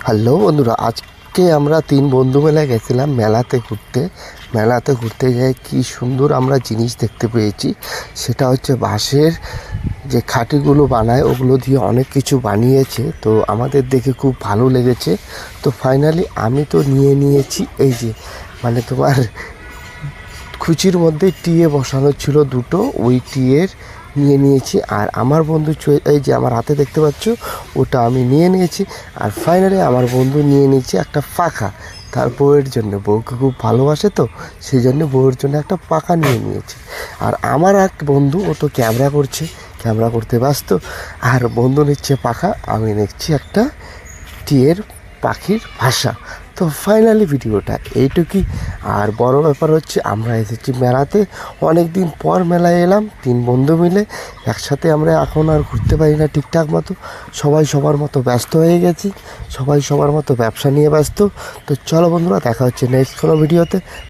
Hello বন্ধুরা, আজকে আমরা 3 বন্ধু মিলে গেছিলাম মেলাতে ঘুরতে যেয়ে কি সুন্দর আমরা জিনিস দেখতে পেয়েছি। সেটা হচ্ছে বাঁশের যে খাটিগুলো বানায় ওগুলো দিয়ে অনেক কিছু বানিয়েছে, তো আমাদের দেখে খুব ভালো লেগেছে। তো ফাইনালি আমি তো নিয়ে নিয়েছি এই যে তোমার খুচির মধ্যে টিয়ে বসানো ছিল দুটো, ওই টিয়ের নিয়ে নিয়েছি। আর আমার বন্ধু এই যে আমার হাতে দেখতে পাচ্ছ ওটা আমি নিয়ে নিয়েছি। আর ফাইনালি আমার বন্ধু নিয়ে নিয়েছে একটা পাখা তার বউয়ের জন্য, বউকে খুব ভালোবাসে তো সেই জন্য বউয়ের জন্য একটা পাখা নিয়ে নিয়েছি। আর আমার এক বন্ধু ও তো ক্যামেরা করতে ব্যস্ত, আর বন্ধু নিচ্ছে পাখা, আমি নিচ্ছি একটা টিয়ের পাখির ভাষা। তো ফাইনালি ভিডিওটা এইটুকুই। আর বড় ব্যাপার হচ্ছে আমরা এসেছি মেলাতে, অনেক দিন পর মেলায় এলাম 3 বন্ধু মিলে একসাথে। আমরা এখন আর ঘুরতে পারি না ঠিকঠাক মতো, সবাই সবার মতো ব্যস্ত হয়ে গেছি, সবাই সবার মতো ব্যবসা নিয়ে ব্যস্ত। তো চলো বন্ধুরা, দেখা হচ্ছে নেক্সট কোনো ভিডিওতে।